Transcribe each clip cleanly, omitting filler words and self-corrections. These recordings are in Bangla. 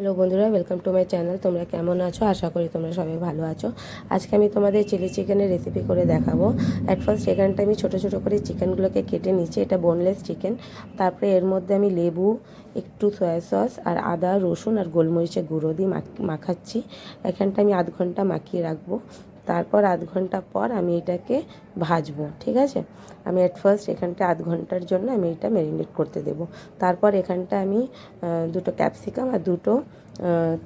হ্যালো বন্ধুরা, ওয়েলকাম টু মাই চ্যানেল। তোমরা কেমন আছো? আশা করি তোমরা সবাই ভালো আছো। আজকে আমি তোমাদের চিলি চিকেনের রেসিপি করে দেখাবো। অ্যাট ফার্স্ট এখানটা আমি ছোটো ছোটো করে চিকেনগুলোকে কেটে নিচ্ছি। এটা বোনলেস চিকেন। তারপরে এর মধ্যে আমি লেবু, একটু সয়া সস আর আদা, রসুন আর গোলমরিচের গুঁড়ো দিয়ে মাখাচ্ছি। এখানটা আমি আধ ঘন্টা মাখিয়ে রাখবো। তারপর আধ ঘন্টা পর আমি এটাকে ভাজবো, ঠিক আছে? আমি অ্যাট ফার্স্ট এখানটা আধ ঘন্টার জন্য আমি এটা ম্যারিনেট করতে দেবো। তারপর এখানটা আমি দুটো ক্যাপসিকাম আর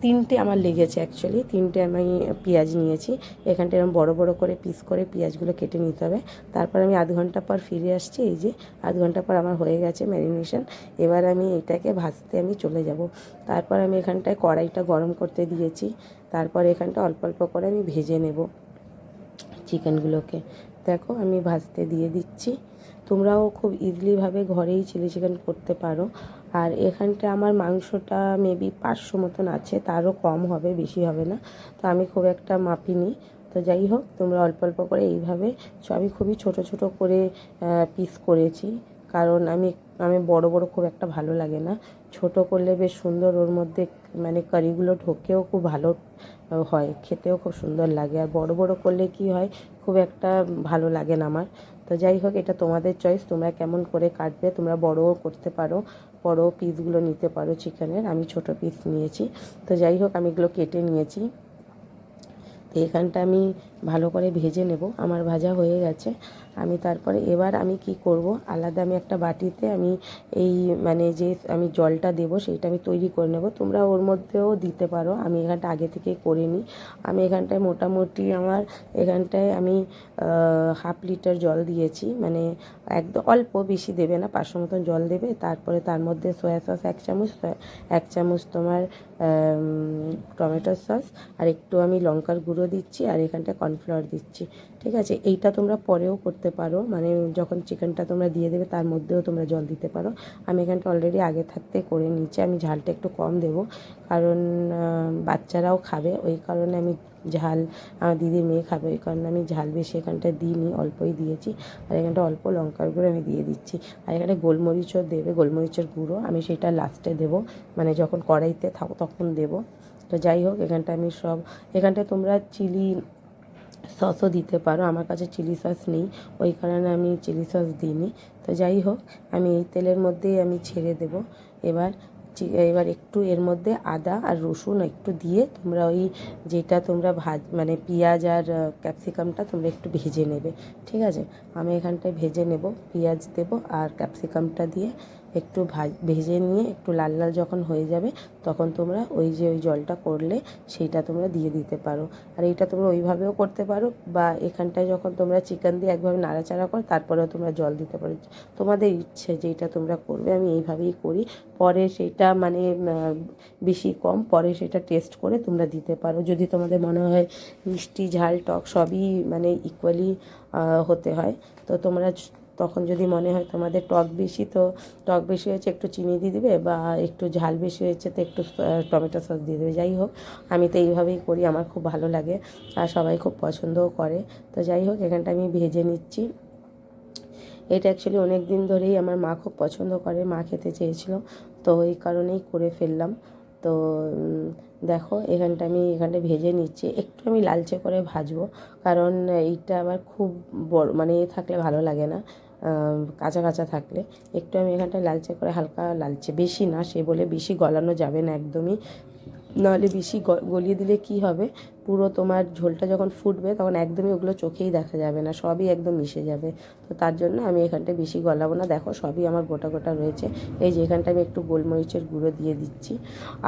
তিনটে আমার লেগেছে, অ্যাকচুয়ালি তিনটে আমি পেঁয়াজ নিয়েছি। এখানটা এরকম বড় বড় করে পিস করে পেঁয়াজগুলো কেটে নিতে হবে। তারপর আমি আধ ঘন্টা পর ফিরে আসছি। এই যে আধ ঘন্টা পর আমার হয়ে গেছে ম্যারিনেশন। এবার আমি এটাকে ভাজতে আমি চলে যাব। তারপর আমি এখানটায় কড়াইটা গরম করতে দিয়েছি। তারপর এখানটা অল্প অল্প করে আমি ভেজে নেব চিকেনগুলোকে। দেখো আমি ভাজতে দিয়ে দিচ্ছি। তোমরাও খুব ইজিলিভাবে ঘরেই চিলি চিকেন করতে পারো। আর এখানটা আমার মাংসটা মেবি 500 মতন আছে, তারও কম হবে, বেশি হবে না। তো আমি খুব একটা মাপিনি। তো যাই হোক, তোমরা অল্প অল্প করে এইভাবে আমি খুবই ছোট ছোট করে পিস করেছি, কারণ আমি আমি বড় বড় খুব একটা ভালো লাগে না। ছোট করলে বেশ সুন্দর, ওর মধ্যে মানে কারিগুলো ঢোকেও খুব ভালো হয়, খেতেও খুব সুন্দর লাগে। আর বড় বড় করলে কি হয়, খুব একটা ভালো লাগে না আমার। তো যাই হোক, এটা তোমাদের চয়েস, তোমরা কেমন করে কাটবে। তোমরা বড়ও করতে পারো, বড় পিসগুলো নিতে পারো চিকেনের। আমি ছোট পিস নিয়েছি। তো যাই হোক, আমি এগুলো কেটে নিয়েছি। তো এখানটা আমি ভালো করে ভেজে নেব। আমার ভাজা হয়ে গেছে। আমি তারপরে এবার আমি কি করব, আলাদা আমি একটা বাটিতে আমি এই মানে যে আমি জলটা দেব সেইটা আমি তৈরি করে নেব। তোমরা ওর মধ্যেও দিতে পারো, আমি এখানটা আগে থেকেই করে নিই। আমি এখানটায় মোটামুটি আমার এখানটায় আমি 1/2 লিটার জল দিয়েছি, মানে একদম অল্প, বেশি দেবে না, 500 মতন জল দেবে। তারপরে তার মধ্যে সয়া সস 1 চামচ, 1 চামচ তোমার টমেটো সস, আর একটু আমি লঙ্কার গুঁড়ো দিচ্ছি, আর এখানটায় কর্নফ্লাওয়ার দিচ্ছি, ঠিক আছে? এইটা তোমরা পরেও করতে পারো, মানে যখন চিকেনটা তোমরা দিয়ে দেবে তার মধ্যেও তোমরা জল দিতে পারো। আমি এখানটা অলরেডি আগে থাকতে করে নিচ্ছি। আমি ঝালটা একটু কম দেবো, কারণ বাচ্চারাও খাবে, ওই কারণে আমি ঝাল, আমার দিদির মেয়ে খাবে ওই কারণে আমি ঝাল বেশি এখানটা দিইনি, অল্পই দিয়েছি। আর এখানটা অল্প লঙ্কার গুঁড়ো আমি দিয়ে দিচ্ছি। আর এখানে গোলমরিচও দেবে, গোলমরিচের গুঁড়ো আমি সেটা লাস্টে দেবো, মানে যখন কড়াইতে থাকো তখন দেবো। তো যাই হোক, এখানটা আমি সব, এখানটায় তোমরা চিলি সসও দিতে পারো। আমার কাছে চিলি সস নেই, ওই কারণে আমি চিলি সস দিইনি। তো যাই হোক, আমি এই তেলের মধ্যেই আমি ছেড়ে দেবো। এবার এবার একটু এর মধ্যে আদা আর রসুন একটু দিয়ে তোমরা ওই যেটা তোমরা মানে পেঁয়াজ আর ক্যাপসিকামটা তোমরা একটু ভেজে নেবে, ঠিক আছে? আমি এখানটায় ভেজে নেব, পেঁয়াজ দেবো আর ক্যাপসিকামটা দিয়ে একটু ভেজে নিয়ে একটু লাল লাল যখন হয়ে যাবে, তখন তোমরা ওই যে ওই জলটা করলে সেইটা তোমরা দিয়ে দিতে পারো। আর এইটা তোমরা ওইভাবেও করতে পারো, বা এখানটায় যখন তোমরা চিকেন দিয়ে একভাবে নাড়াচাড়া করো তারপরেও তোমরা জল দিতে পারো, তোমাদের ইচ্ছে যেটা তোমরা করবে। আমি এইভাবেই করি। পরে সেটা মানে বেশি কম পরে সেটা টেস্ট করে তোমরা দিতে পারো, যদি তোমাদের মনে হয় মিষ্টি ঝাল টক সবই মানে ইকুয়ালি হতে হয়। তো তোমরা তখন যদি মনে হয় তোমাদের টক বেশি, তো টক বেশি হয়েছে একটু চিনি দিয়ে দেবে, বা একটু ঝাল বেশি হয়েছে তো একটু টমেটো সস দিয়ে দেবে। যাই হোক, আমি তো এইভাবেই করি, আমার খুব ভালো লাগে আর সবাই খুব পছন্দও করে। তো যাই হোক, এখানটা আমি ভেজে নিচ্ছি। এটা অ্যাকচুয়ালি অনেক দিন ধরেই আমার মা খুব পছন্দ করে, মা খেতে চেয়েছিল, তো এই কারণেই করে ফেললাম। তো দেখো এখানটা ভেজে নিচ্ছি, একটু আমি লালচে করে ভাজবো, কারণ এইটা আবার খুব বড় মানে থাকলে ভালো লাগে না, কাঁচা কাঁচা থাকলে। একটু আমি এখানটায় লালচে করে, হালকা লালচে, বেশি না, সে বলে বেশি গলানো যাবে না একদমই, নাহলে বেশি গলিয়ে দিলে কি হবে, পুরো তোমার ঝোলটা যখন ফুটবে তখন একদমই ওগুলো চোখেই দেখা যাবে না, সবই একদম মিশে যাবে। তো তার জন্য আমি এখানটায় বেশি গলাবো না। দেখো সবই আমার গোটা গোটা রয়েছে। এই যে এখানটা আমি একটু গোলমরিচের গুঁড়ো দিয়ে দিচ্ছি,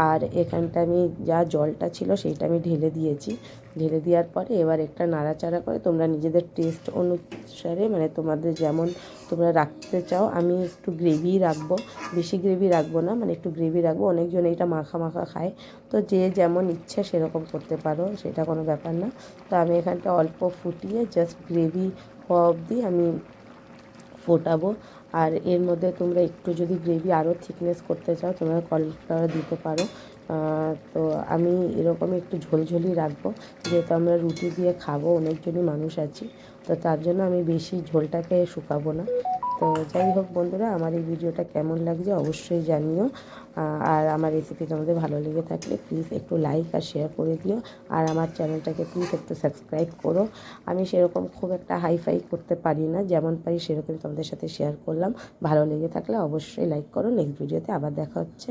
আর এখানটা আমি যা জলটা ছিল সেইটা আমি ঢেলে দিয়েছি। ঢেলে দেওয়ার পরে এবার একটা নাড়াচাড়া করে তোমরা নিজেদের টেস্ট অনুসারে, মানে তোমাদের যেমন তোমরা রাখতে চাও, আমি একটু গ্রেভি রাখবো, বেশি গ্রেভি রাখবো না, মানে একটু গ্রেভি রাখবো। অনেকজন এটা মাখা মাখা খায়, তো যে যেমন ইচ্ছে সেরকম করতে পারো, সেটা কোনো ব্যাপার না। তো আমি এখানটা অল্প ফুটিয়ে জাস্ট গ্রেভি হওয়া অবধি আমি ফোটাবো। আর এর মধ্যে তোমরা একটু যদি গ্রেভি আরও থিকনেস করতে চাও তোমরা কর্নফ্লাওয়ার দিতে পারো। তো আমি এরকম একটু ঝোলঝোলই রাখবো, যেহেতু আমরা রুটি দিয়ে খাবো, অনেকজনই মানুষ আছি, তো তার জন্য আমি বেশি ঝোলটাকে শুকাবো না। তো যাই হোক বন্ধুরা, আমার এই ভিডিওটা কেমন লাগছে অবশ্যই জানিও। আর আমার রেসিপি তোমাদের ভালো লেগে থাকলে প্লিজ একটু লাইক আর শেয়ার করে দিও। আর আমার চ্যানেলটাকে প্লিজ একটু সাবস্ক্রাইব করো। আমি সেরকম খুব একটা হাইফাই করতে পারি না, যেমন পারি সেরকম তোমাদের সাথে শেয়ার করলাম। ভালো লেগে থাকলে অবশ্যই লাইক করো। নেক্সট ভিডিওতে আবার দেখা হচ্ছে।